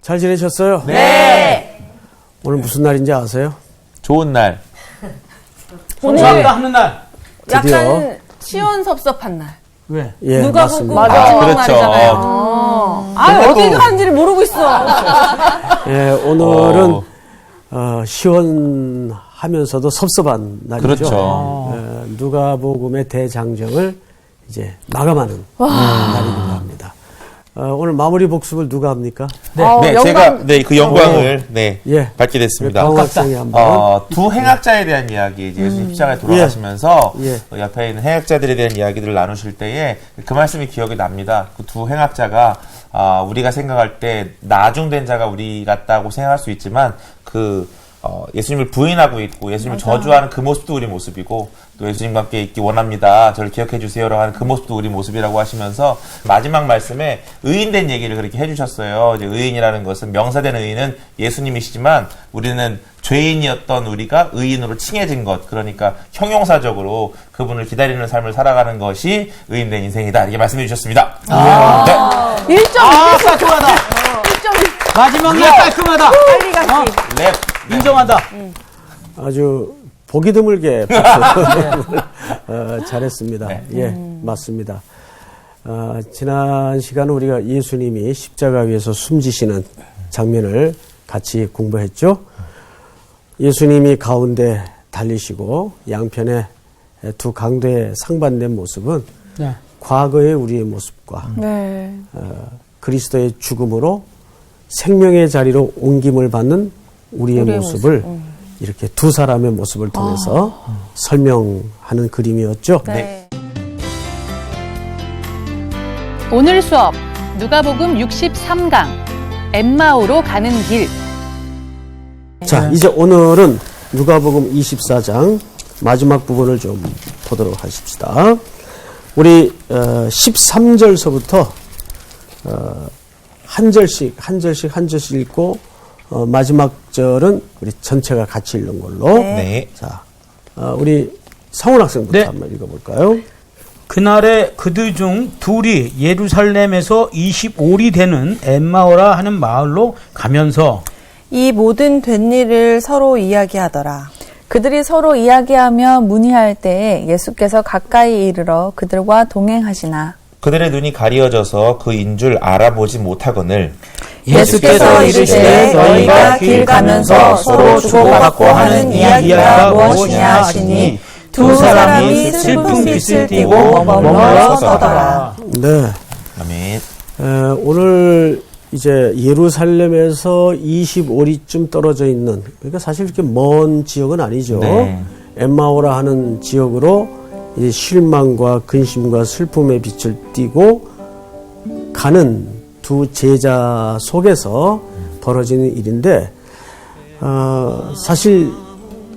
잘 지내셨어요? 네. 오늘 무슨 날인지 아세요? 좋은 날. 오늘 하는 날. 드디어. 약간 시원섭섭한 날. 왜? 예, 누가 맞습니다. 보고 마지막 그렇죠. 날이잖아요. 어디 가는지를 모르고 있어. 예, 오늘은 시원하면서도 섭섭한 날이죠. 그렇죠. 누가복음의 대장정을 이제 마감하는 날이기도 합니다. 오늘 마무리 복습을 누가 합니까? 네, 영광. 제가 그 영광을 예. 받게 됐습니다. 강호 학생이 한번. 두 행악자에 대한 이야기, 이제 예수님 십자가에 돌아가시면서 예. 옆에 있는 행악자들에 대한 이야기들을 나누실 때에 그 말씀이 기억이 납니다. 그 두 행악자가 우리가 생각할 때 나중된 자가 우리 같다고 생각할 수 있지만 예수님을 부인하고 있고 예수님을 저주하는 그 모습도 우리 모습이고 또 예수님과 함께 있기 원합니다. 저를 기억해 주세요라고 하는 그 모습도 우리 모습이라고 하시면서 마지막 말씀에 의인된 얘기를 그렇게 해주셨어요. 이제 의인이라는 것은 명사된 의인은 예수님이시지만 우리는 죄인이었던 우리가 의인으로 칭해진 것, 그러니까 형용사적으로 그분을 기다리는 삶을 살아가는 것이 의인된 인생이다, 이렇게 말씀해 주셨습니다. 네. 1점. 깔끔하다. 1점. 마지막 날 깔끔하다. 빨리 갔지. 랩. 인정한다. 아주 보기 드물게 박수 잘했습니다. 네. 예, 맞습니다. 지난 시간 우리가 예수님이 십자가 위에서 숨지시는 장면을 같이 공부했죠. 예수님이 가운데 달리시고 양편에 두 강도의 상반된 모습은 네. 과거의 우리의 모습과 네. 그리스도의 죽음으로 생명의 자리로 옮김을 받는 우리의 모습을 이렇게 두 사람의 모습을 통해서 설명하는 그림이었죠. 네. 오늘 수업 누가복음 63강 엠마오로 가는 길. 자, 이제 오늘은 누가복음 24장 마지막 부분을 좀 보도록 하십시다. 우리 13절서부터 한 절씩 읽고 마지막 절은 우리 전체가 같이 읽는 걸로. 네. 자, 우리 성훈 학생부터 네. 한번 읽어볼까요? 그날에 그들 중 둘이 예루살렘에서 25리 되는 엠마오라 하는 마을로 가면서 이 모든 된 일을 서로 이야기하더라. 그들이 서로 이야기하며 문의할 때에 예수께서 가까이 이르러 그들과 동행하시나 그들의 눈이 가리어져서 그인 줄 알아보지 못하거늘 예수께서 이르시되 너희가 길 가면서 서로 주고받고 하는 이야기가 무엇이냐 하시니 두 사람이 슬픈 빛을 띠고 머물러 서더라. 네. 아멘. 오늘 이제 예루살렘에서 25리쯤 떨어져 있는, 그러니까 사실 이렇게 먼 지역은 아니죠. 네. 엠마오라 하는 지역으로 이제 실망과 근심과 슬픔의 빛을 띠고 가는 두 제자 속에서 벌어지는 일인데, 사실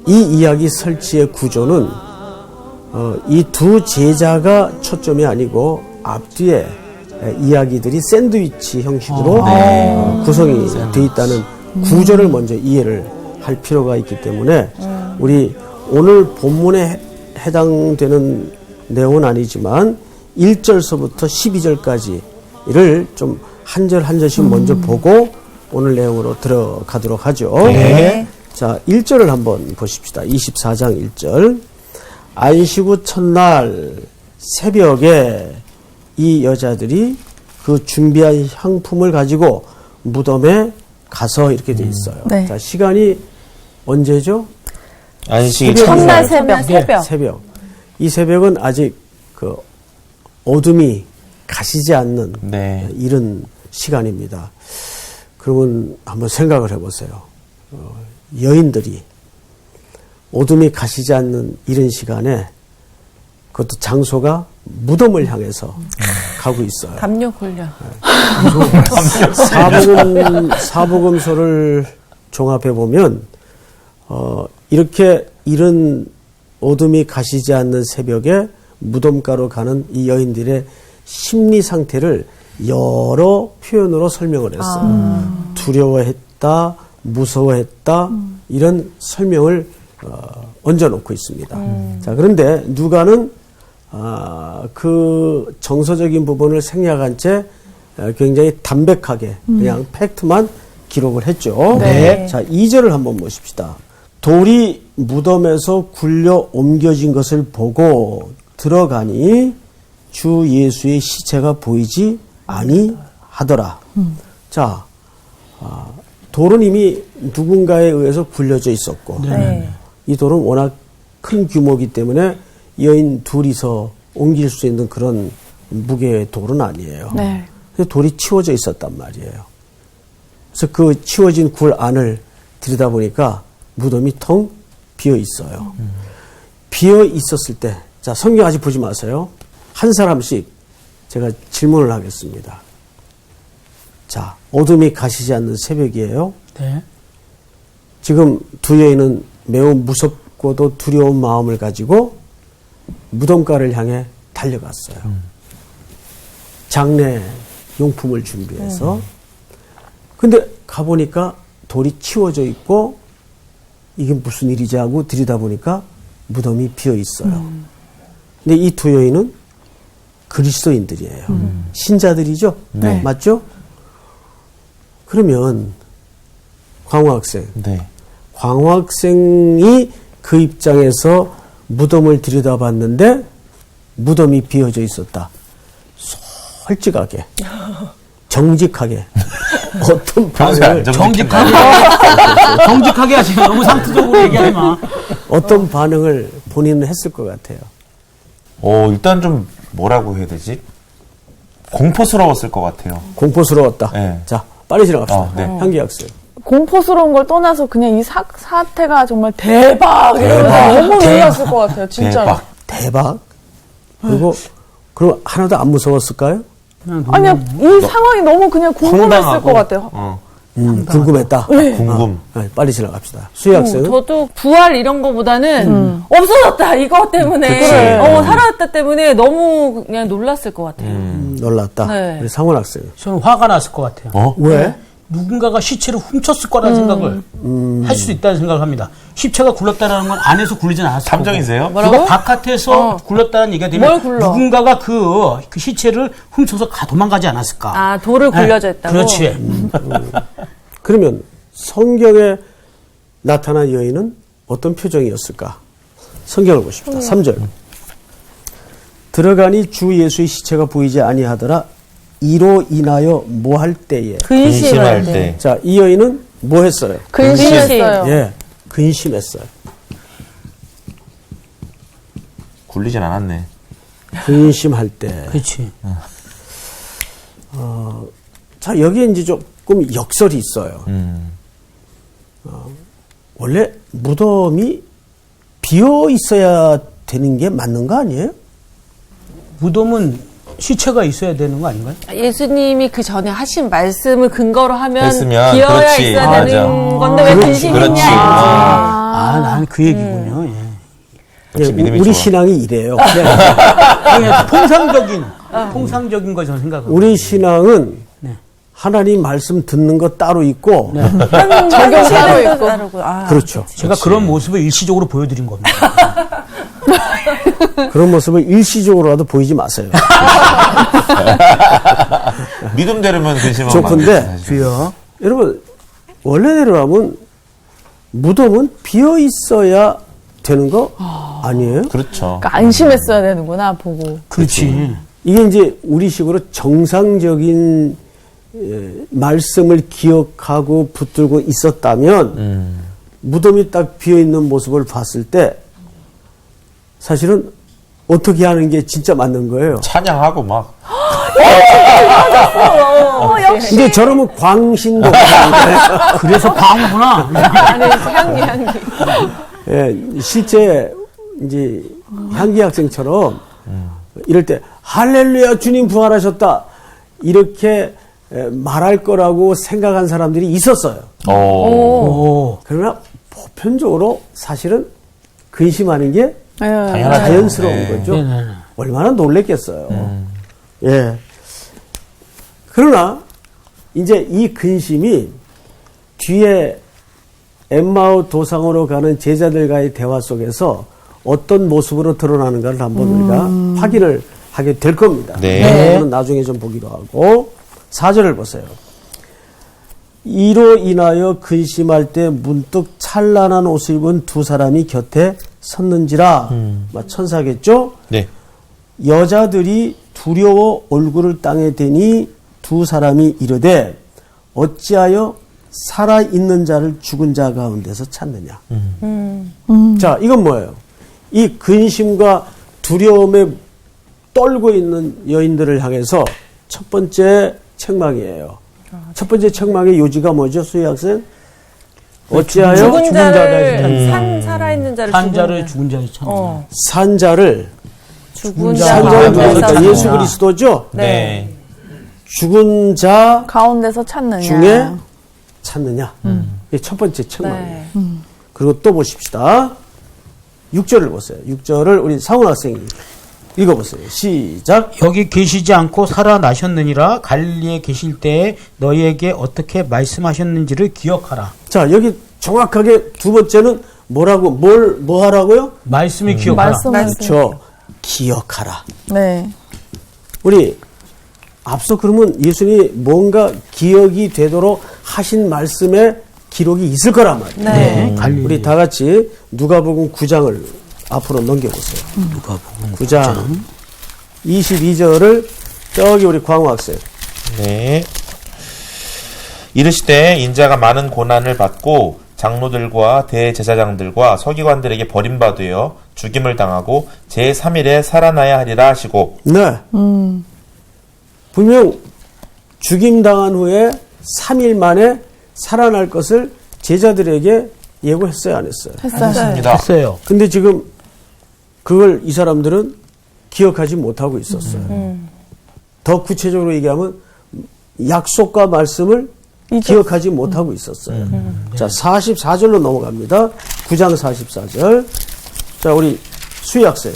이 이야기 설치의 구조는 이 두 제자가 초점이 아니고 앞뒤에 이야기들이 샌드위치 형식으로 구성이 되어 있다는 구조를 먼저 이해를 할 필요가 있기 때문에 우리 오늘 본문에 해당되는 내용은 아니지만 1절서부터 12절까지를 좀 한 절 한 절씩 먼저 보고 오늘 내용으로 들어가도록 하죠. 네. 자, 1절을 한번 보십시다. 24장 1절. 안식 후 첫날 새벽에 이 여자들이 그 준비한 향품을 가지고 무덤에 가서 이렇게 돼 있어요. 네. 자, 시간이 언제죠? 안식일 첫날 첫날. 새벽. 새벽. 이 새벽은 아직 그 어둠이 가시지 않는 네. 이런 시간입니다. 그러면 한번 생각을 해보세요. 여인들이 어둠이 가시지 않는 이런 시간에 그것도 장소가 무덤을 향해서 가고 있어요. 담요 훈련. 사복음서를 종합해 보면 이렇게 이런 어둠이 가시지 않는 새벽에 무덤가로 가는 이 여인들의 심리 상태를 여러 표현으로 설명을 했어요. 두려워했다, 무서워했다, 이런 설명을 얹어놓고 있습니다. 자, 그런데 누가는 그 정서적인 부분을 생략한 채 굉장히 담백하게 그냥 팩트만 기록을 했죠. 네. 자, 2절을 한번 보십시다. 돌이 무덤에서 굴려 옮겨진 것을 보고 들어가니 주 예수의 시체가 보이지 아니하더라. 자, 돌은 이미 누군가에 의해서 굴려져 있었고 네. 이 돌은 워낙 큰 규모이기 때문에 여인 둘이서 옮길 수 있는 그런 무게의 돌은 아니에요. 네. 그래서 돌이 치워져 있었단 말이에요. 그래서 그 치워진 굴 안을 들여다보니까 무덤이 텅 비어 있어요. 비어 있었을 때, 자, 성경 아직 보지 마세요. 한 사람씩 제가 질문을 하겠습니다. 자, 어둠이 가시지 않는 새벽이에요. 네. 지금 두 여인은 매우 무섭고도 두려운 마음을 가지고 무덤가를 향해 달려갔어요. 장례 용품을 준비해서. 근데 가보니까 돌이 치워져 있고 이게 무슨 일이지 하고 들여다보니까 무덤이 비어 있어요. 근데 이 두 여인은 그리스도인들이에요. 신자들이죠? 네. 맞죠? 그러면 광호 학생, 네. 광호 학생이 그 입장에서 무덤을 들여다봤는데 무덤이 비어져 있었다. 솔직하게, 정직하게 어떤 평소에 안 반응을 정직하게 정직하게 하세요. 너무 상투적으로 얘기하지 마. 어떤 반응을 본인은 했을 것 같아요. 일단 좀 뭐라고 해야 되지? 공포스러웠을 것 같아요. 공포스러웠다. 네. 자, 빨리 지나갑시다. 네. 향기 학생. 공포스러운 걸 떠나서 그냥 이 사태가 정말 대박 이러면서 대박. 너무 놀랐을 것 같아요. 진짜로. 대박. 대박. 그리고 그럼 하나도 안 무서웠을까요? 아니요, 이 상황이 너무 그냥 궁금했을 황당하고. 것 같아요. 궁금했다. 궁금. 네, 빨리 지나갑시다. 수희 학생은 저도 부활 이런 거보다는 없어졌다 이거 때문에 그치. 살아났다 때문에 너무 그냥 놀랐을 것 같아요. 놀랐다. 네. 우리 상원 학생. 저는 화가 났을 것 같아요. 왜? 누군가가 시체를 훔쳤을 거라는 생각을 할 수 있다는 생각을 합니다. 시체가 굴렀다는 건 안에서 굴리진 않았을 거고. 탐정이세요? 그거 바깥에서 굴렀다는 얘기가 되면 뭘 굴러? 누군가가 그 시체를 훔쳐서 도망가지 않았을까. 아, 돌을 굴려져 있다고? 그렇지. 그러면 성경에 나타난 여인은 어떤 표정이었을까? 성경을 보십시다. 3절. 들어가니 주 예수의 시체가 보이지 아니하더라. 이로 인하여 뭐 할 때에. 근심할 때. 자, 이 여인은 뭐 했어요? 근심했어요. 예, 근심했어요. 굴리진 않았네. 근심할 때. 그렇지. 자, 여기에 이제 조금 역설이 있어요. 원래 무덤이 비어 있어야 되는 게 맞는 거 아니에요? 무덤은 시체가 있어야 되는 거 아닌가요? 예수님이 그 전에 하신 말씀을 근거로 하면 했으면, 비어야 그렇지. 있어야 맞아. 되는 건데 왜 근심이냐 그렇지. 이거지. 난 그 얘기군요. 예. 역시 예, 믿음이 우리 좋아. 신앙이 이래요. 그냥 통상적인 거 저는 생각합니다. 우리 신앙은 네. 하나님 말씀 듣는 거 따로 있고, 적용 따로 있고. 그렇죠. 제가 그런 모습을 일시적으로 보여드린 겁니다. 그런 모습을 일시적으로라도 보이지 마세요. 믿음대로면 근심하면 좋은데, 주여. 여러분, 원래대로라면 무덤은 비어 있어야 되는 거 아니에요? 그렇죠. 그러니까 안심했어야 되는구나 보고. 그렇지. 이게 이제 우리식으로 정상적인 말씀을 기억하고 붙들고 있었다면 무덤이 딱 비어 있는 모습을 봤을 때 사실은 어떻게 하는 게 진짜 맞는 거예요. 찬양하고 막. 역시. 근데 저러면 광신도 그래서 방구나. 향기. 예, 실제 이제 향기 학생처럼 이럴 때 할렐루야 주님 부활하셨다 이렇게 말할 거라고 생각한 사람들이 있었어요. 오. 그러나 보편적으로 사실은 근심하는 게 당연하죠. 자연스러운 네. 거죠. 네네. 얼마나 놀랬겠어요. 예. 그러나 이제 이 근심이 뒤에 엠마오 도상으로 가는 제자들과의 대화 속에서 어떤 모습으로 드러나는가를 한번 우리가 확인을 하게 될 겁니다. 네. 그거는 나중에 좀 보기로 하고 4절을 보세요. 이로 인하여 근심할 때 문득 찬란한 옷을 입은 두 사람이 곁에 섰는지라. 천사겠죠? 네. 여자들이 두려워 얼굴을 땅에 대니 두 사람이 이르되 어찌하여 살아있는 자를 죽은 자 가운데서 찾느냐. 자, 이건 뭐예요? 이 근심과 두려움에 떨고 있는 여인들을 향해서 첫 번째 책망이에요. 첫 번째 책망의 요지가 뭐죠, 수희 학생? 어찌하여 죽은 자를 찾느냐. 살아있는 자를 산 자를 죽은 자를 찾느냐. 산 자를 죽은 자 산 자를 가운데서 누굽니까? 찾느냐. 예수 그리스도죠? 네. 죽은 자 가운데서 찾느냐. 중에 찾느냐. 이게 첫 번째 책망이에요. 네. 그리고 또 보십시다. 6절을 보세요. 6절을 우리 상훈 학생이 읽어보세요. 시작. 여기 계시지 않고 살아나셨느니라. 갈릴리에 계실 때에 너희에게 어떻게 말씀하셨는지를 기억하라. 자, 여기 정확하게 두 번째는 뭐라고, 뭐 하라고요? 말씀이 기억하라. 그렇죠. 기억하라. 네. 우리 앞서 그러면 예수님이 뭔가 기억이 되도록 하신 말씀에 기록이 있을 거란 말이에요. 네. 갈릴리. 우리 다 같이 누가복음 9장을 앞으로 넘겨보세요. 누가복음 9장 22절을 저기 우리 광호 학생. 네. 이르시되 인자가 많은 고난을 받고 장로들과 대제사장들과 서기관들에게 버림받으여 죽임을 당하고 제3일에 살아나야 하리라 하시고. 네. 분명 죽임당한 후에 3일 만에 살아날 것을 제자들에게 예고했어요, 안 했어요? 했습니다. 했어요. 근데 지금 그걸 이 사람들은 기억하지 못하고 있었어요. 더 구체적으로 얘기하면 약속과 말씀을 기억하지 못하고 있었어요. 자, 44절로 넘어갑니다. 9장 44절. 자, 우리 수희 학생.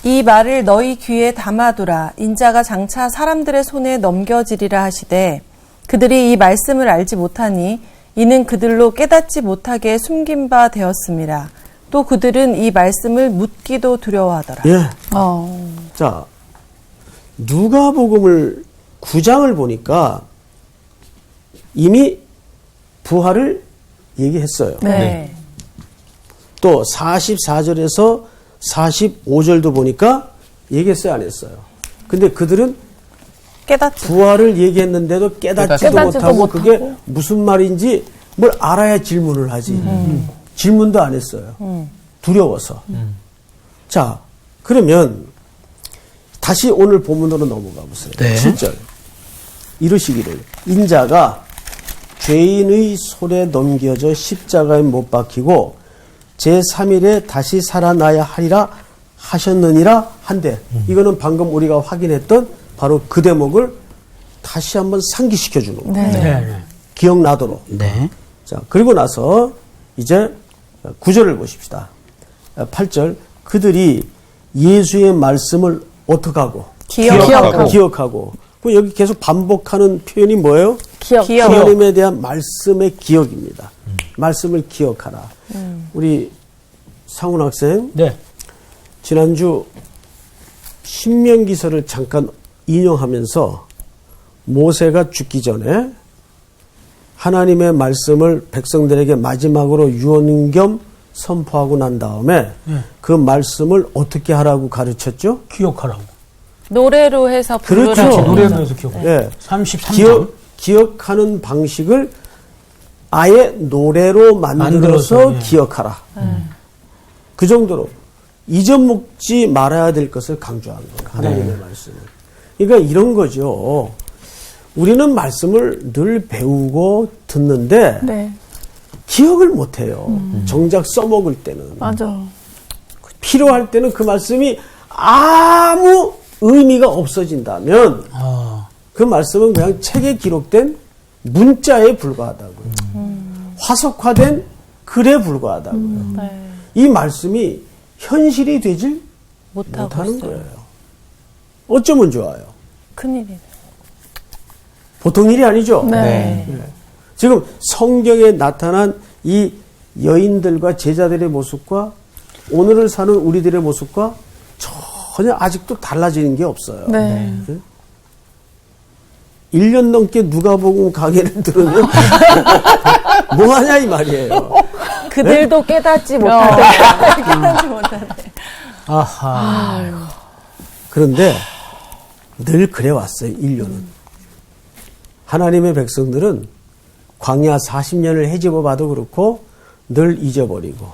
이 말을 너희 귀에 담아두라. 인자가 장차 사람들의 손에 넘겨지리라 하시되 그들이 이 말씀을 알지 못하니 이는 그들로 깨닫지 못하게 숨긴 바 되었습니다. 또 그들은 이 말씀을 묻기도 두려워하더라. 예. 자, 누가복음을 9장을 보니까 이미 부활을 얘기했어요. 네. 또 44절에서 45절도 보니까 얘기했어요, 안 했어요? 근데 그들은 깨닫지. 부활을 얘기했는데도 깨닫지도 못하고 그게 무슨 말인지 뭘 알아야 질문을 하지. 질문도 안 했어요. 두려워서. 자, 그러면 다시 오늘 본문으로 넘어가 보세요. 네. 7절. 이르시기를 인자가 죄인의 손에 넘겨져 십자가에 못 박히고 제3일에 다시 살아나야 하리라 하셨느니라 한데 이거는 방금 우리가 확인했던 바로 그 대목을 다시 한번 상기시켜 주는 거예요. 네. 기억나도록. 네. 자, 그리고 나서 이제 9절을 보십시다. 8절. 그들이 예수의 말씀을 어떻게 하고? 기억하고. 그럼 여기 계속 반복하는 표현이 뭐예요? 기억. 하나님에 대한 말씀의 기억입니다. 말씀을 기억하라. 우리 상훈 학생. 네. 지난주 신명기서를 잠깐 인용하면서 모세가 죽기 전에 하나님의 말씀을 백성들에게 마지막으로 유언 겸 선포하고 난 다음에 그 말씀을 어떻게 하라고 가르쳤죠? 기억하라고. 노래로 해서 부르라. 그렇죠. 노래로 해서 기억하라고. 예. 33장. 기억하는 방식을 아예 노래로 만들어서 만들어서, 예. 기억하라. 그 정도로 잊어먹지 말아야 될 것을 강조한 거예요. 하나님의 말씀을. 그러니까 이런 거죠. 우리는 말씀을 늘 배우고 듣는데 네. 기억을 못해요. 정작 써먹을 때는. 맞아. 필요할 때는 그 말씀이 아무 의미가 없어진다면 그 말씀은 그냥 책에 기록된 문자에 불과하다고요. 화석화된 글에 불과하다고요. 이 말씀이 현실이 되질 못하는 거예요. 어쩌면 좋아요. 큰일이네. 보통 일이 아니죠. 네. 지금 성경에 나타난 이 여인들과 제자들의 모습과 오늘을 사는 우리들의 모습과 전혀 아직도 달라지는 게 없어요. 네. 1년 넘게 누가복음 강의를 들으면 뭐하냐 이 말이에요. 그들도 깨닫지 못하네. 깨닫지 못하네. 아하. 그런데 늘 그래왔어요. 1년은. 하나님의 백성들은 광야 40년을 헤집어 봐도 그렇고 늘 잊어버리고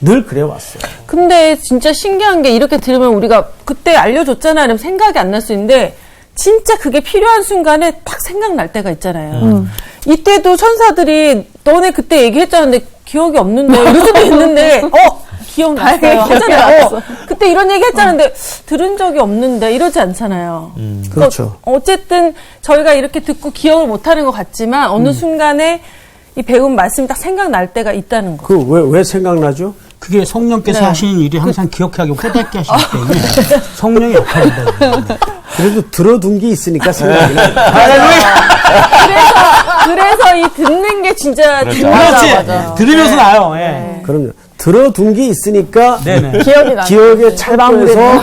늘 그래왔어요. 근데 진짜 신기한 게 이렇게 들으면 우리가 그때 알려줬잖아 이러면 생각이 안 날 수 있는데 진짜 그게 필요한 순간에 딱 생각날 때가 있잖아요. 이때도 천사들이 너네 그때 얘기했잖아 근데 기억이 없는데 이럴 수도 있는데 기억났어요 하잖아요. 그때 이런 얘기 했잖아요. 들은 적이 없는데 이러지 않잖아요. 그렇죠. 어쨌든 저희가 이렇게 듣고 기억을 못하는 것 같지만 어느 순간에 이 배운 말씀이 딱 생각날 때가 있다는 거. 왜 생각나죠? 그게 성령께서 네. 하시는 일이 항상 기억하게 깨닫게 하시기 때문에 성령의 역할입니다. 그래도 들어둔 게 있으니까 생각이 나요. 그래서 이 듣는 게 진짜 그렇죠. 중요하다. 그렇지. 맞아. 들으면서 나요. 예. 그럼요. 들어둔 게 있으니까 네네. 기억이 나네. 기억에 찰떡해서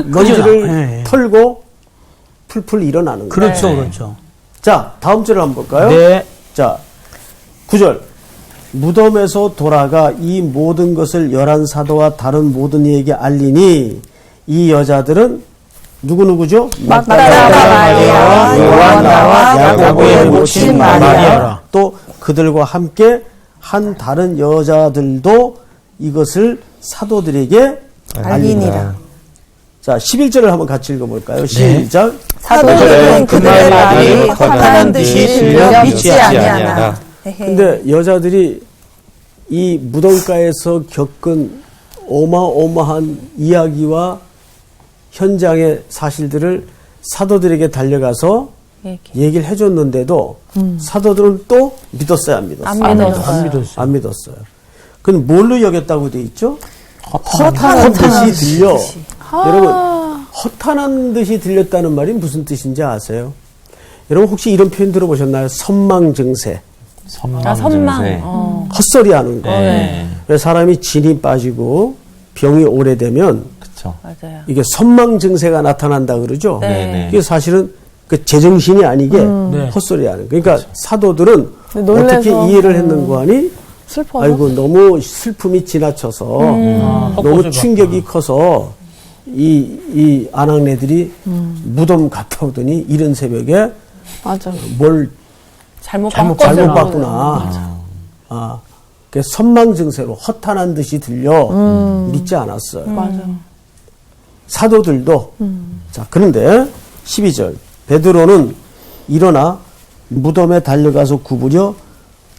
먼지를 네. 털고 풀풀 일어나는 거예요. 그렇죠, 그렇죠. 자, 다음 절을 한번 볼까요? 네. 자, 9절. 무덤에서 돌아가 이 모든 것을 11사도와 다른 모든 이에게 알리니 이 여자들은 누구누구죠? 막달라 마리아와 요한나와 야고보의 모친 마리아. 또 그들과 함께 한 다른 여자들도 이것을 사도들에게 알리니라. 자, 11절을 한번 같이 읽어볼까요? 시작. 사도들은 그들의 말이 화난 듯이 들려 믿지 아니하나. 근데 여자들이 이 무덤가에서 겪은 어마어마한 이야기와 현장의 사실들을 사도들에게 달려가서 얘기를 해줬는데도 사도들은 또 믿었어요, 안 믿었어요? 안 믿었어요. 안 믿었어요. 안 믿었어요. 그건 뭘로 여겼다고 돼 있죠? 허탄한 듯이 들려. 여러분, 허탄한 듯이 들렸다는 말이 무슨 뜻인지 아세요? 여러분 혹시 이런 표현 들어보셨나요? 선망증세. 선망. 헛소리하는 거. 네. 왜 사람이 진이 빠지고 병이 오래되면 그렇죠. 맞아요. 이게 선망증세가 나타난다 그러죠. 네. 이게 사실은 그 제정신이 아니게 네. 헛소리하는. 그러니까 사도들은 놀라서. 어떻게 이해를 했는고 하니 슬퍼서. 아이고 너무 슬픔이 지나쳐서 너무 헛것을 충격이 커서 이 아낙네들이 무덤 갔다 오더니 이른 새벽에 맞아. 뭘 잘못 잘못 봤구나. 아, 그 선망증세로 허탄한 듯이 들려 믿지 않았어요. 맞아. 사도들도. 자, 그런데 12절. 베드로는 일어나 무덤에 달려가서 구부려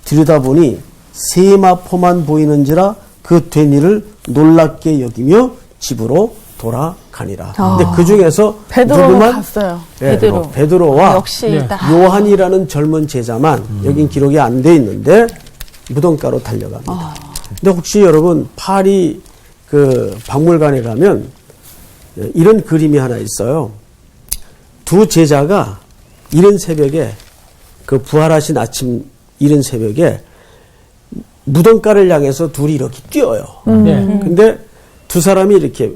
들여다보니 세마포만 보이는지라 그 된 일을 놀랍게 여기며 집으로 돌아가니라. 근데 그 중에서 베드로는 누구만 갔어요. 네, 베드로. 베드로와 역시 네. 딱 요한이라는 젊은 제자만 여긴 기록이 안 돼 있는데 무덤가로 달려갑니다. 근데 혹시 여러분 파리 그 박물관에 가면 이런 그림이 하나 있어요. 두 제자가 이른 새벽에 그 부활하신 아침 이른 새벽에 무덤가를 향해서 둘이 이렇게 뛰어요. 네. 근데 두 사람이 이렇게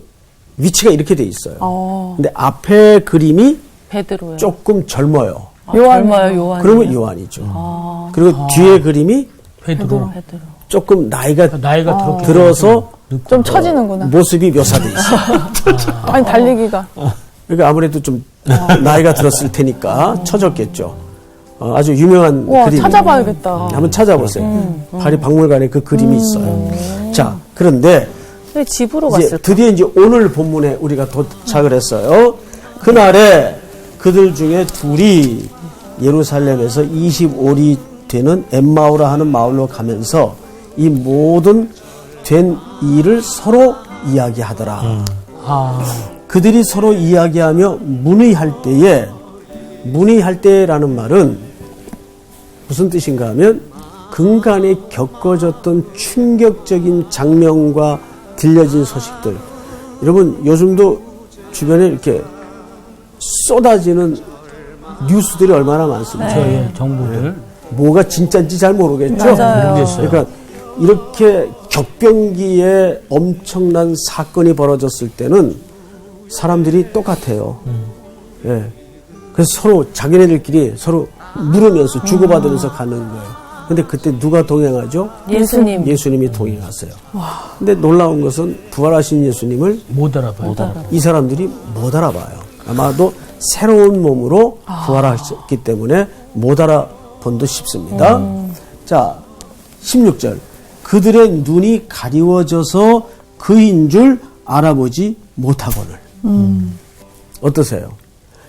위치가 이렇게 돼 있어요. 근데 앞에 그림이 베드로요. 조금 젊어요. 젊어요, 요한. 그러면 요한이죠. 그리고 뒤에 그림이 베드로. 베드로. 조금 나이가 나이가 들어서 좀 처지는구나. 모습이 묘사돼 있어요. 아니 달리기가. 그러니까 아무래도 좀 나이가 들었을 테니까 처졌겠죠. 아주 유명한 와 그림. 찾아봐야겠다. 한번 찾아보세요. 파리 박물관에 그 그림이 있어요. 자, 그런데 왜 집으로 이제 갔을까? 드디어 이제 오늘 본문에 우리가 도착을 했어요. 그날에 그들 중에 둘이 예루살렘에서 25리 되는 엠마오라 하는 마을로 가면서 이 모든 된 일을 서로 이야기하더라. 그들이 서로 이야기하며 문의할 때라는 말은 무슨 뜻인가 하면 근간에 겪어졌던 충격적인 장면과 들려진 소식들. 여러분 요즘도 주변에 이렇게 쏟아지는 뉴스들이 얼마나 많습니까? 저의 정보들. 뭐가 진짜인지 잘 모르겠죠. 모르겠어요. 그러니까 이렇게 격변기에 엄청난 사건이 벌어졌을 때는 사람들이 똑같아요. 예. 그래서 서로 자기네들끼리 서로 물으면서 주고받으면서 가는 거예요. 근데 그때 누가 동행하죠? 예수님. 예수님이 동행하세요. 근데 놀라운 것은 부활하신 예수님을 못 알아봐요. 이 사람들이 못 알아봐요. 아마도 새로운 몸으로 부활하셨기 때문에 못 알아본 듯 싶습니다. 자, 16절. 그들의 눈이 가리워져서 그인 줄 알아보지 못하거늘. 어떠세요?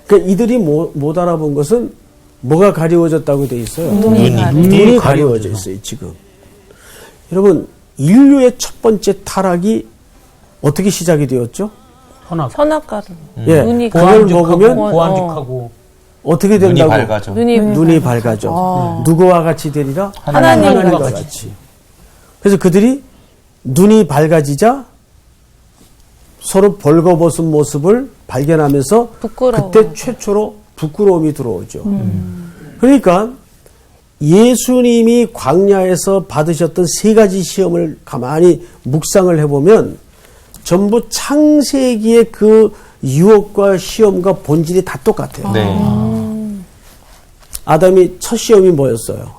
그러니까 이들이 못 알아본 것은 뭐가 가리워졌다고 돼 있어요? 눈이 가리워져 있어요, 지금. 여러분, 인류의 첫 번째 타락이 어떻게 시작이 되었죠? 선악과로. 예, 눈이 그걸 먹으면 보안죽하고 어떻게 눈이 된다고? 밝아져. 눈이 밝아져. 누구와 같이 되리라? 하나님과 같이. 그래서 그들이 눈이 밝아지자 서로 벌거벗은 모습을 발견하면서 부끄러워. 그때 최초로 부끄러움이 들어오죠. 그러니까 예수님이 광야에서 받으셨던 세 가지 시험을 가만히 묵상을 해보면 전부 창세기의 그 유혹과 시험과 본질이 다 똑같아요. 네. 아담이 첫 시험이 뭐였어요?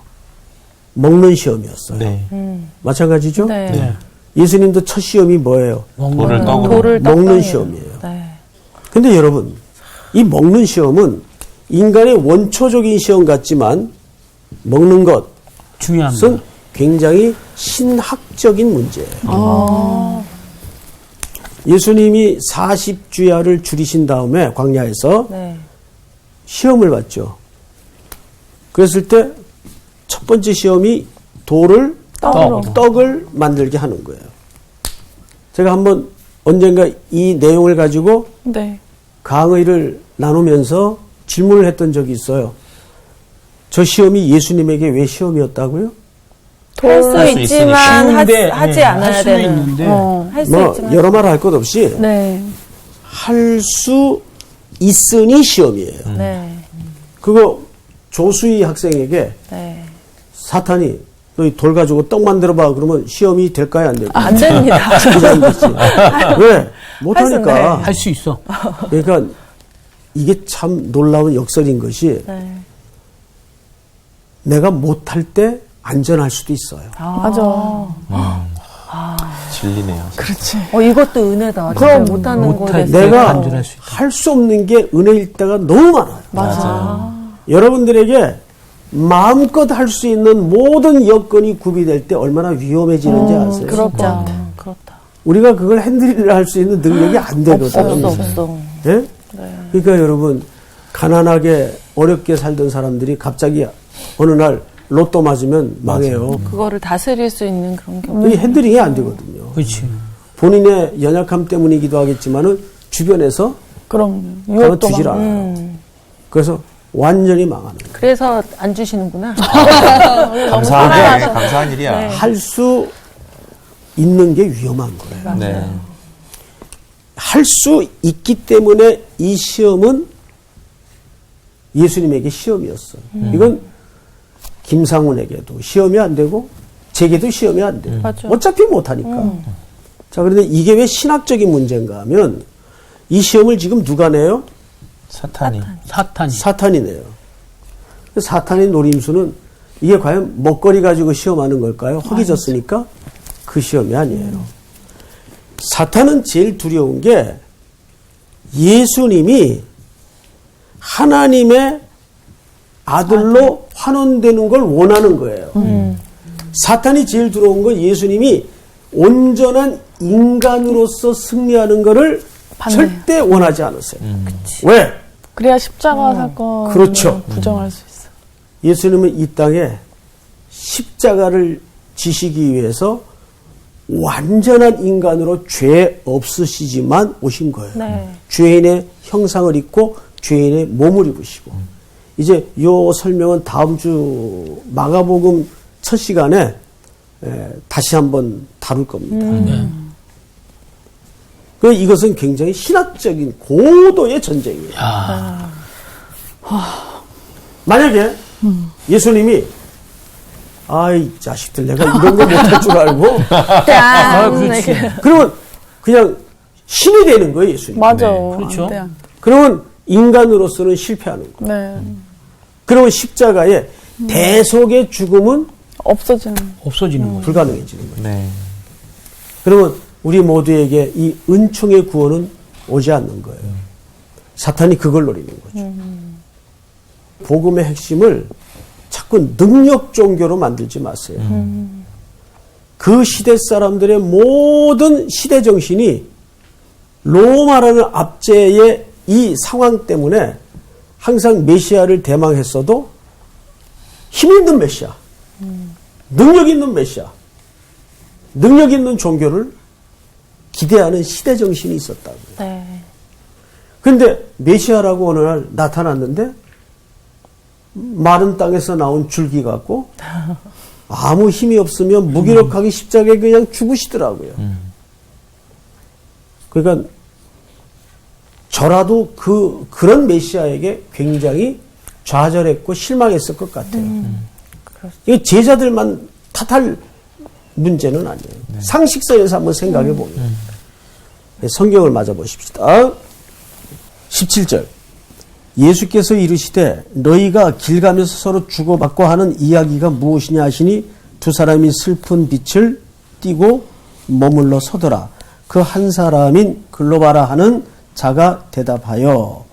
먹는 시험이었어요. 네. 마찬가지죠? 네. 네. 예수님도 첫 시험이 뭐예요? 돌을 떡으로. 돌을 먹는 떡떡이에요. 시험이에요. 네. 근데 여러분, 이 먹는 시험은 인간의 원초적인 시험 같지만 먹는 것은 중요합니다. 굉장히 신학적인 문제예요. 예수님이 40주야를 줄이신 다음에 광야에서 네. 시험을 받죠. 그랬을 때 첫 번째 시험이 돌을 떡을 만들게 하는 거예요. 제가 한번 언젠가 이 내용을 가지고 네. 강의를 나누면서 질문을 했던 적이 있어요. 저 시험이 예수님에게 왜 시험이었다고요? 할 수 할 수 있지만 쉬운데, 하지 네, 않아야 할 수는 되는. 있는데 할 수 뭐 있지만. 여러 말 할 것 없이 네. 할 수 있으니 시험이에요. 네. 그거 조수희 학생에게 네. 사탄이 너 이 돌 가지고 떡 만들어봐 그러면 시험이 될까요 안 될까요? 안 됩니다. 왜? 못하니까. 할 수 있어. 그러니까 이게 참 놀라운 역설인 것이 네. 내가 못할 때 안전할 수도 있어요. 맞아. 진리네요. 그렇지. 이것도 은혜다. 그럼 진짜 못하는 못할 거에 때 대해서. 내가 안전할 수 있다. 할 수 없는 게 은혜일 때가 너무 많아요. 맞아. 여러분들에게 마음껏 할 수 있는 모든 여건이 구비될 때 얼마나 위험해지는지 아세요? 그렇죠. 그렇다. 우리가 그걸 핸들을 할 수 있는 능력이 안 되거든요. 없어. 예? 그러니까 여러분 가난하게 어렵게 살던 사람들이 갑자기 어느 날 로또 맞으면 망해요. 그거를 다스릴 수 있는 그런 게 이 핸들링이 안 되거든요. 그렇지. 본인의 연약함 때문이기도 하겠지만은 주변에서 그럼 가만 유혹도 두질 막. 않아요. 그래서 완전히 망하는 거예요. 그래서 안 주시는구나. 감사한 일이야. 할 수 있는 게 위험한 거예요. 네. 할 수 있기 때문에 이 시험은 예수님에게 시험이었어요. 이건 김상훈에게도 시험이 안 되고 제게도 시험이 안 돼요. 맞아. 어차피 못하니까. 자, 그런데 이게 왜 신학적인 문제인가 하면 이 시험을 지금 누가 내요? 사탄이. 사탄이 내요. 사탄의 노림수는 이게 과연 먹거리 가지고 시험하는 걸까요? 허기졌으니까 그 시험이 아니에요. 사탄은 제일 두려운 게 예수님이 하나님의 아들로 환원되는 걸 원하는 거예요. 사탄이 제일 두려운 건 예수님이 온전한 인간으로서 승리하는 것을 절대 원하지 않았어요. 왜? 그래야 십자가 사건을 그렇죠. 부정할 수 있어. 예수님은 이 땅에 십자가를 지시기 위해서 완전한 인간으로 죄 없으시지만 오신 거예요. 네. 죄인의 형상을 입고 죄인의 몸을 입으시고. 이제 요 설명은 다음 주 마가복음 첫 시간에 다시 한번 다룰 겁니다. 그 이것은 굉장히 신학적인 고도의 전쟁이에요. 만약에 예수님이 아이 자식들 내가 이런 거 못할 줄 알고 그렇지. 그러면 그냥 신이 되는 거예요 예수님. 맞아. 그렇죠. 안 돼, 안 돼. 그러면 인간으로서는 실패하는 거예요. 네. 그러면 십자가의 대속의 죽음은 없어지는. 없어지는 거죠. 불가능해지는 거예요. 네. 그러면 우리 모두에게 이 은총의 구원은 오지 않는 거예요. 사탄이 그걸 노리는 거죠. 복음의 핵심을 자꾸 능력 종교로 만들지 마세요. 그 시대 사람들의 모든 시대 정신이 로마라는 압제의 이 상황 때문에 항상 메시아를 대망했어도 힘 있는 메시아, 능력 있는 메시아, 능력 있는 종교를 기대하는 시대 정신이 있었다고요. 네. 근데 메시아라고 어느 날 나타났는데 마른 땅에서 나온 줄기 같고 아무 힘이 없으면 무기력하게 십자가에 그냥 죽으시더라고요. 그러니까 저라도 그런 메시아에게 굉장히 좌절했고 실망했을 것 같아요. 이게 제자들만 탓할 문제는 아니에요. 상식선에서 한번 생각해 보면. 성경을 맞아 보십시다. 17절. 예수께서 이르시되 너희가 길 가면서 서로 주고받고 하는 이야기가 무엇이냐 하시니 두 사람이 슬픈 빛을 띠고 머물러 서더라. 그 한 사람인 글로바라 하는 자가 대답하여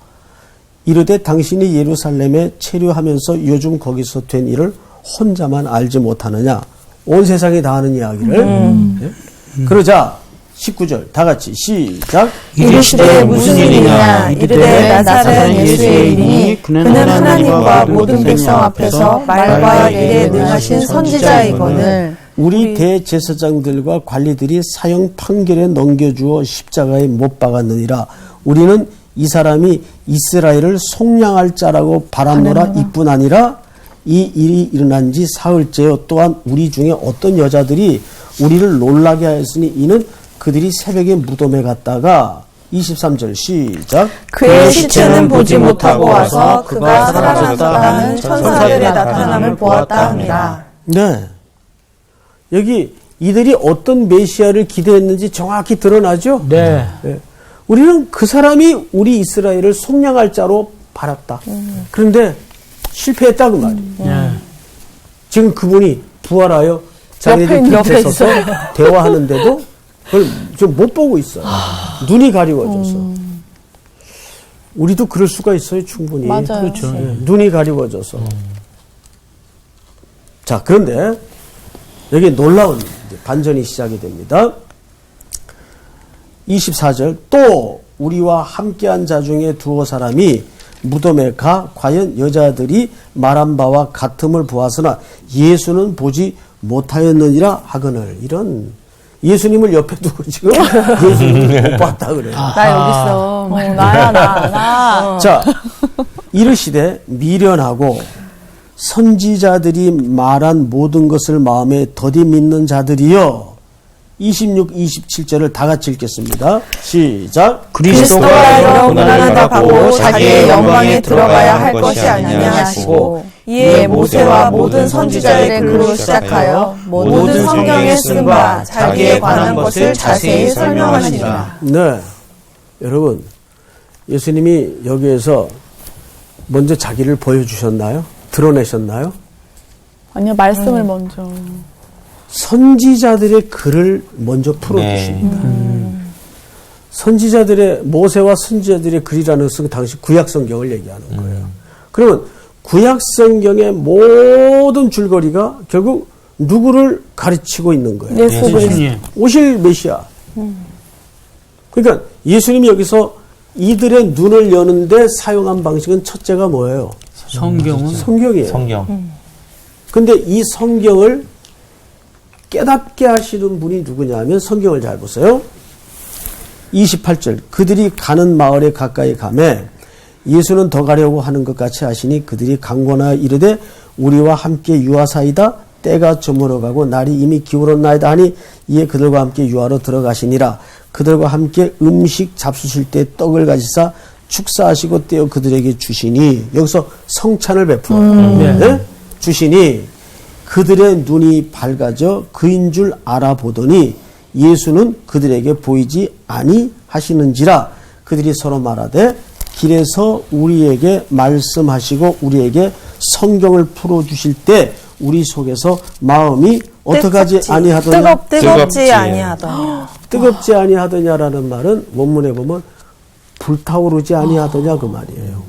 이르되 당신이 예루살렘에 체류하면서 요즘 거기서 된 일을 혼자만 알지 못하느냐. 온 세상이 다 하는 이야기를. 네? 그러자 19절 다 같이 시작. 이르시되 무슨 일이냐 이르되 나사렛 예수의 일이니 그는 하나님과 모든 백성 앞에서 말과 일에 능하신 선지자이거늘 우리 대제사장들과 관리들이 사형 판결에 넘겨주어 십자가에 못 박았느니라. 우리는 이 사람이 이스라엘을 속량할 자라고 바람노라 이뿐 아니라 이 일이 일어난 지 사흘째요. 또한 우리 중에 어떤 여자들이 우리를 놀라게 하였으니 이는 그들이 새벽에 무덤에 갔다가 23절 시작. 그의 시체는 보지 못하고 와서 그가 살아났다는 천사들의 나타남을 보았다 합니다. 네. 여기 이들이 어떤 메시아를 기대했는지 정확히 드러나죠? 네. 네. 우리는 그 사람이 우리 이스라엘을 속량할 자로 바랐다. 그런데 실패했다 그 말이에요. 네. 지금 그분이 부활하여 자기들 곁에 서서 대화하는데도 그걸 좀 못 보고 있어요. 눈이 가리워져서. 우리도 그럴 수가 있어요, 충분히. 맞아요. 그렇죠. 네, 눈이 가리워져서. 자, 그런데 여기 놀라운 반전이 시작이 됩니다. 24절 또 우리와 함께한 자 중에 두어 사람이 무덤에 가 과연 여자들이 말한 바와 같음을 보았으나 예수는 보지 못하였느니라 하거늘. 이런 예수님을 옆에 두고 지금 예수님을 못 봤다 그래요. 나 여기 있어. 나야, 나. 자, 이르시되 미련하고 선지자들이 말한 모든 것을 마음에 더디 믿는 자들이여. 26, 27절을 다 같이 읽겠습니다. 시작. 그리스도가 이런 고난을 받고 자기의 영광에 들어가야 할 것이 아니냐 하시고 이에 모세와 모든 선지자들의 글로 시작하여 모든 성경에 쓴 바 자기에 관한 것을 자세히 설명하시니라. 네. 여러분, 예수님이 여기에서 먼저 자기를 보여주셨나요? 드러내셨나요? 아니요, 말씀을 먼저. 선지자들의 글을 먼저 풀어주십니다. 선지자들의, 모세와 선지자들의 글이라는 것은 당시 구약성경을 얘기하는 거예요. 그러면 구약성경의 모든 줄거리가 결국 누구를 가르치고 있는 거예요? 예수 그리스도. 예수님. 오실 메시아. 그러니까 예수님이 여기서 이들의 눈을 여는데 사용한 방식은 첫째가 뭐예요? 성경은 성경이에요. 성경. 근데 이 성경을 깨닫게 하시는 분이 누구냐 하면 성경을 잘 보세요. 28절 그들이 가는 마을에 가까이 가매 예수는 더 가려고 하는 것 같이 하시니 그들이 강권하여 이르되 우리와 함께 유하사이다 때가 저물어가고 날이 이미 기울었나이다 하니 이에 그들과 함께 유하로 들어가시니라. 그들과 함께 음식 잡수실 때 떡을 가지사 축사하시고 떼어 그들에게 주시니 여기서 성찬을 베풀어요. 네? 주시니 그들의 눈이 밝아져 그인 줄 알아보더니 예수는 그들에게 보이지 아니하시는지라. 그들이 서로 말하되 길에서 우리에게 말씀하시고 우리에게 성경을 풀어주실 때 우리 속에서 마음이 어떡하지 아니하더냐? 뜨겁지 아니하더냐. 뜨겁지 아니하더냐라는 말은 원문에 보면 불타오르지 아니하더냐 그 말이에요.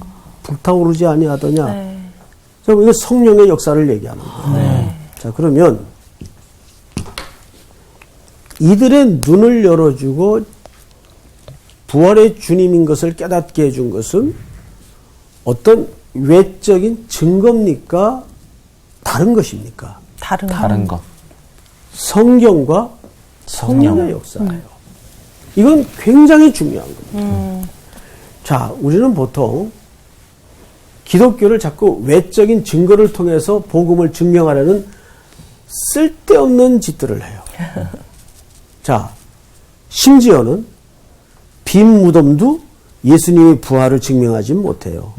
불타오르지 아니하더냐. 자, 이거 성령의 역사를 얘기하는 거예요. 자, 그러면 이들의 눈을 열어주고 부활의 주님인 것을 깨닫게 해준 것은 어떤 외적인 증거입니까? 다른 것입니까? 다른 것. 성경과 성령의 역사예요. 이건 굉장히 중요한 겁니다. 자, 우리는 보통 기독교를 자꾸 외적인 증거를 통해서 복음을 증명하려는 쓸데없는 짓들을 해요. 자, 심지어는 빈 무덤도 예수님의 부활을 증명하지 못해요.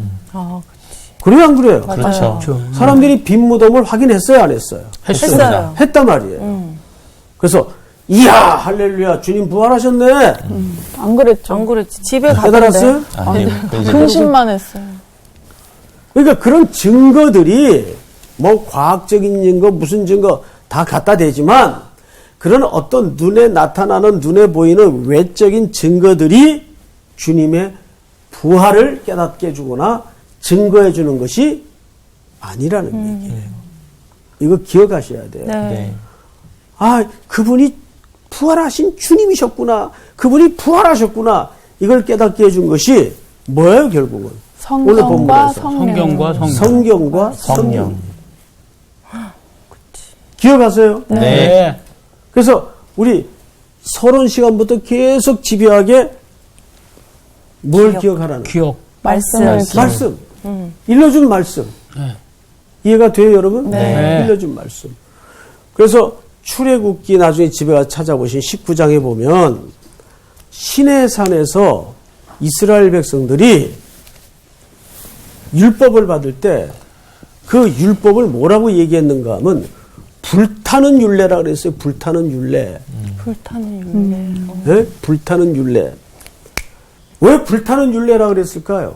그래요, 안 그래요? 그렇죠. 사람들이 빈 무덤을 확인했어요, 안 했어요? 했어요. 했단 말이에요. 그래서 이야, 할렐루야, 주님 부활하셨네. 안 그랬죠. 안 그랬지. 집에 깨달았어요? 갔는데. 아니, 근심만 했어요. 그러니까 그런 증거들이 뭐 과학적인 증거, 무슨 증거 다 갖다 대지만 그런 어떤 눈에 나타나는, 눈에 보이는 외적인 증거들이 주님의 부활을 깨닫게 해주거나 증거해 주는 것이 아니라는 얘기예요. 이거 기억하셔야 돼요. 네. 아, 그분이 부활하신 주님이셨구나. 그분이 부활하셨구나. 이걸 깨닫게 해준 것이 뭐예요, 결국은? 오늘 성경과 본문에서. 성경과 성령. 성경과 성령. 기억하세요? 네. 그래서 우리 서론 시간부터 계속 집요하게 뭘 기억하라는 거예요? 기억. 말씀. 일러준 말씀. 네. 이해가 돼요, 여러분? 네. 일러준 말씀. 그래서 출애굽기 나중에 집에 가서 찾아보신 19장에 보면 시내산에서 이스라엘 백성들이 율법을 받을 때 그 율법을 뭐라고 얘기했는가 하면 불타는 율례라 그랬어요. 불타는 율례. 네? 불타는 율례. 왜 불타는 율례라 그랬을까요?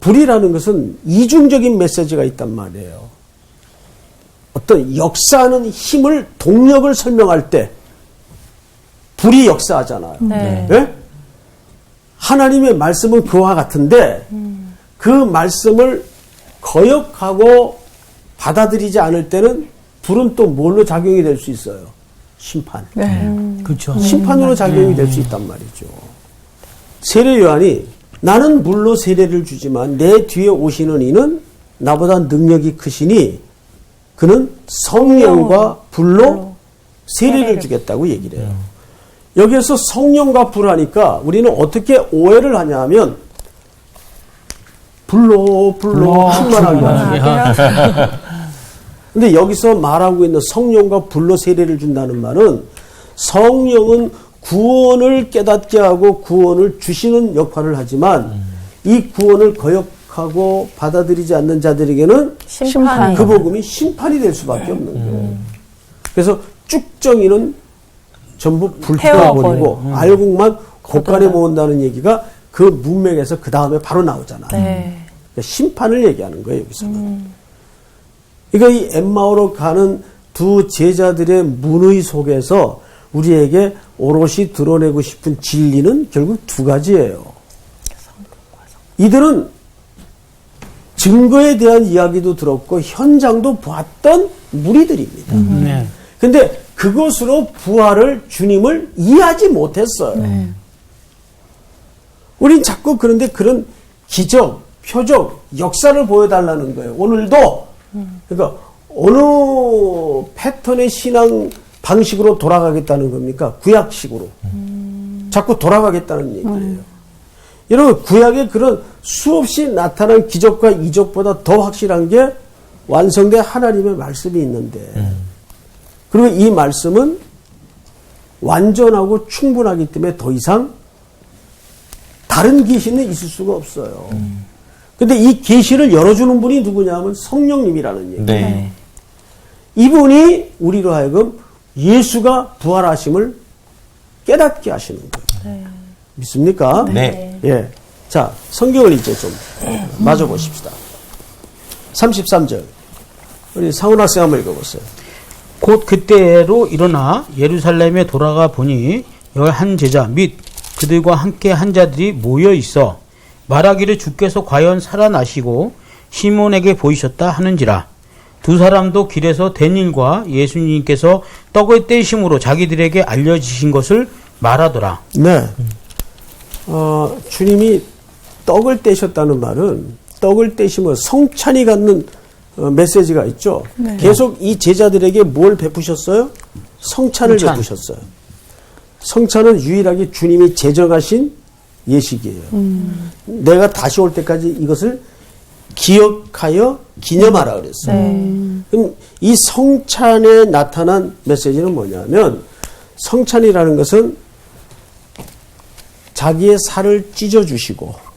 불이라는 것은 이중적인 메시지가 있단 말이에요. 어떤 역사하는 힘을, 동력을 설명할 때 불이 역사하잖아요. 네? 하나님의 말씀은 그와 같은데 그 말씀을 거역하고 받아들이지 않을 때는 불은 또 뭘로 작용이 될 수 있어요? 심판. 그렇죠. 심판으로 작용이 될 수 있단 말이죠. 세례 요한이 나는 물로 세례를 주지만 내 뒤에 오시는 이는 나보다 능력이 크시니 그는 성령과 불로 세례를 주겠다고 얘기를 해요. 여기에서 성령과 불 하니까 우리는 어떻게 오해를 하냐 하면 불로 충만하게 하죠. 근데 여기서 말하고 있는 성령과 불로 세례를 준다는 말은 성령은 구원을 깨닫게 하고 구원을 주시는 역할을 하지만 이 구원을 거역하고 받아들이지 않는 자들에게는 심판. 그 복음이 심판이 될 수밖에 없는 거예요. 그래서 쭉정이는 전부 불태워버리고 알곡만 곳간에 모은다는 얘기가 그 문맥에서 그 다음에 바로 나오잖아요. 그러니까 심판을 얘기하는 거예요, 여기서는. 그러니까 이 엠마오로 가는 두 제자들의 문의 속에서 우리에게 오롯이 드러내고 싶은 진리는 결국 두 가지예요. 이들은 증거에 대한 이야기도 들었고 현장도 봤던 무리들입니다. 네. 근데 그것으로 부활을 주님을 이해하지 못했어요. 우린 자꾸 그런데 그런 기적, 표적, 역사를 보여달라는 거예요. 오늘도 그러니까 어느 패턴의 신앙 방식으로 돌아가겠다는 겁니까? 구약식으로. 자꾸 돌아가겠다는 얘기예요. 여러분 구약에 그런 수없이 나타난 기적과 이적보다 더 확실한 게 완성된 하나님의 말씀이 있는데 그리고 이 말씀은 완전하고 충분하기 때문에 더 이상 다른 계시는 있을 수가 없어요. 근데 이 계시를 열어주는 분이 누구냐 하면 성령님이라는 얘기예요. 네. 이분이 우리로 하여금 예수가 부활하심을 깨닫게 하시는 거예요. 믿습니까? 네. 예. 자, 성경을 이제 좀 마저 보십시다. 33절. 우리 상훈 학생 한번 읽어보세요. 곧 그때로 일어나 예루살렘에 돌아가 보니 11제자 및 그들과 함께 한 자들이 모여 있어 말하기를 주께서 과연 살아나시고 시몬에게 보이셨다 하는지라. 두 사람도 길에서 된 일과 예수님께서 떡을 떼심으로 자기들에게 알려주신 것을 말하더라. 네. 주님이 떡을 떼셨다는 말은 떡을 떼시면 성찬이 갖는 메시지가 있죠. 계속 이 제자들에게 뭘 베푸셨어요? 성찬을 베푸셨어요. 성찬은 유일하게 주님이 제정하신 예식이에요. 내가 다시 올 때까지 이것을 기억하여 기념하라 그랬어요. 그럼 이 성찬에 나타난 메시지는 뭐냐면 성찬이라는 것은 자기의 살을 찢어주시고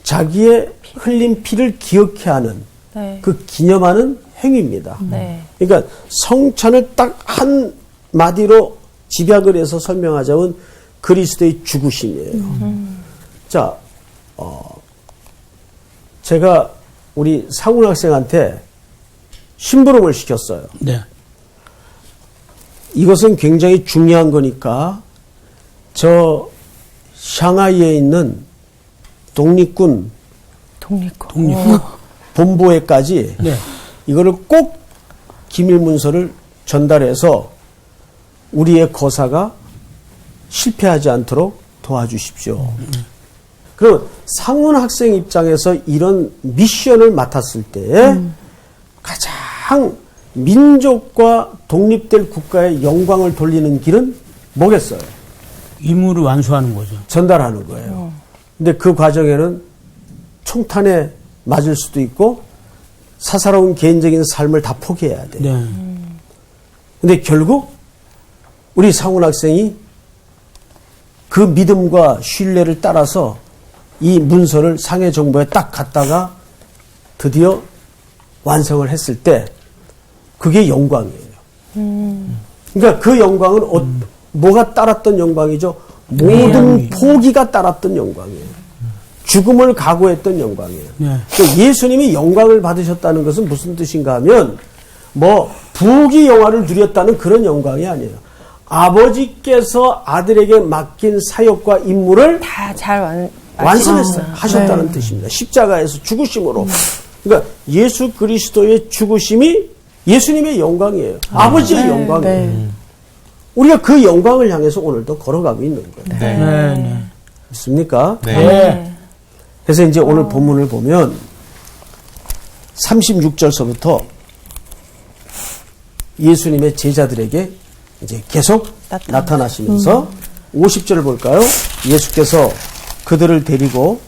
자기의 흘린 피를 기억해 하는 네. 그 기념하는 행위입니다. 네. 그러니까 성찬을 딱 한마디로 집약을 해서 설명하자면 그리스도의 죽으심이에요. 자, 제가 우리 상훈 학생한테 심부름을 시켰어요. 네. 이것은 굉장히 중요한 거니까 저 샹하이에 있는 독립군 본부에까지 네. 이거를 꼭 기밀 문서를 전달해서 우리의 거사가 실패하지 않도록 도와주십시오. 그럼 상훈 학생 입장에서 이런 미션을 맡았을 때 가장 민족과 독립될 국가의 영광을 돌리는 길은 뭐겠어요? 임무를 완수하는 거죠. 전달하는 거예요. 근데 그 과정에는 총탄에 맞을 수도 있고 사사로운 개인적인 삶을 다 포기해야 돼요. 네. 근데 결국 우리 상훈 학생이 그 믿음과 신뢰를 따라서 이 문서를 상해 정부에 딱 갖다가 드디어 완성을 했을 때 그게 영광이에요. 그러니까 그 영광은 뭐가 따랐던 영광이죠? 모든 포기가 따랐던 영광이에요. 죽음을 각오했던 영광이에요. 네. 그러니까 예수님이 영광을 받으셨다는 것은 무슨 뜻인가 하면 부귀 영화를 누렸다는 그런 영광이 아니에요. 아버지께서 아들에게 맡긴 사역과 임무를 다 잘 완성했어요. 하셨다는 뜻입니다. 십자가에서 죽으심으로. 그러니까 예수 그리스도의 죽으심이 예수님의 영광이에요. 아버지의 영광이에요. 우리가 그 영광을 향해서 오늘도 걸어가고 있는 거예요. 네. 네. 네. 믿습니까? 네. 그래서 이제 오늘 본문을 보면 36절서부터 예수님의 제자들에게 이제 계속 나타나시면서 50절을 볼까요? 예수께서 그들을 데리고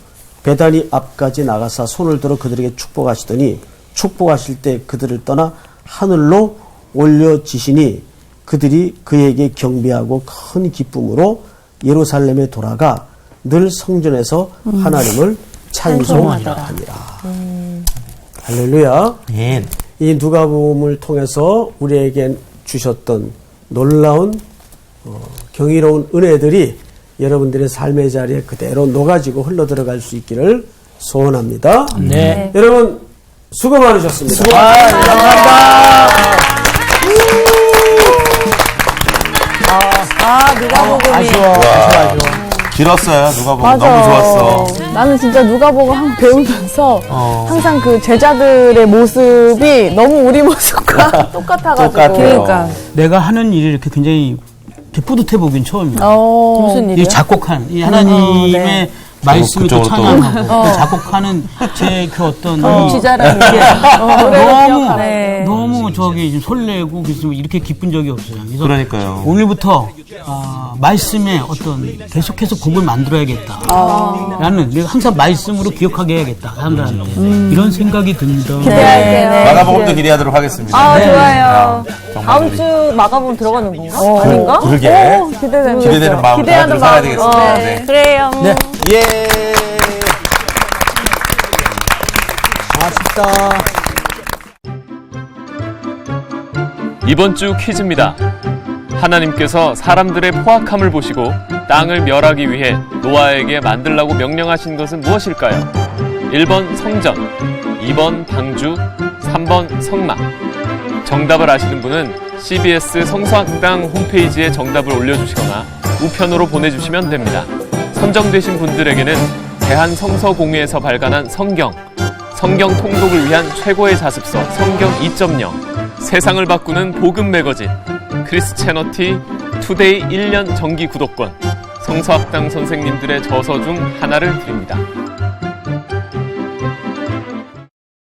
베다니 앞까지 나가사 손을 들어 그들에게 축복하시더니 축복하실 때 그들을 떠나 하늘로 올려지시니 그들이 그에게 경배하고 큰 기쁨으로 예루살렘에 돌아가 늘 성전에서 하나님을 찬송하니라. 할렐루야. 이 누가복음을 통해서 우리에게 주셨던 놀라운 경이로운 은혜들이 여러분들의 삶의 자리에 그대로 녹아지고 흘러들어갈 수 있기를 소원합니다. 네. 여러분 수고 많으셨습니다. 감사합니다. 누가복음이 아쉬워. 길었어요. 누가 보면 맞아. 너무 좋았어. 나는 진짜 누가복음 배우면서 항상 그 제자들의 모습이 너무 우리 모습과 똑같아가지고. 똑같아요. 그러니까 내가 하는 일이 이렇게 굉장히 이렇게 뿌듯해 보긴 처음이에요. 무슨 이 일이요? 작곡한 이 하나님의 네. 말씀을 또 그쪽으로 또. 찬양하고 그 작곡하는 제 그 어떤 이 지자랑이 너무 네. 너무 저기 좀 설레고 그래서 이렇게 기쁜 적이 없어요. 그래서 그러니까요. 오늘부터 말씀에 어떤 계속해서 곡을 만들어야겠다. 라는 내가 항상 말씀으로 기억하게 해야겠다. 사람들한테 이런 생각이 듭니다. 기대할게요. 마가복음도 기대하도록 하겠습니다. 아, 네. 좋아요. 정말 다음 우리 주 마가복음 들어가는 건가? 아닌가? 그러게 기대되는 기대되는 마음 가지고 살아야 되겠습니다. 네. 그래요. 네. 예. 아쉽다. 이번 주 퀴즈입니다. 하나님께서 사람들의 포악함을 보시고 땅을 멸하기 위해 노아에게 만들라고 명령하신 것은 무엇일까요? 1번 성전, 2번 방주, 3번 성막. 정답을 아시는 분은 CBS 성서학당 홈페이지에 정답을 올려주시거나 우편으로 보내주시면 됩니다. 선정되신 분들에게는 대한성서공회에서 발간한 성경 통독을 위한 최고의 자습서 성경 2.0, 세상을 바꾸는 복음 매거진, 크리스채너티 투데이 1년 정기 구독권, 성서학당 선생님들의 저서 중 하나를 드립니다.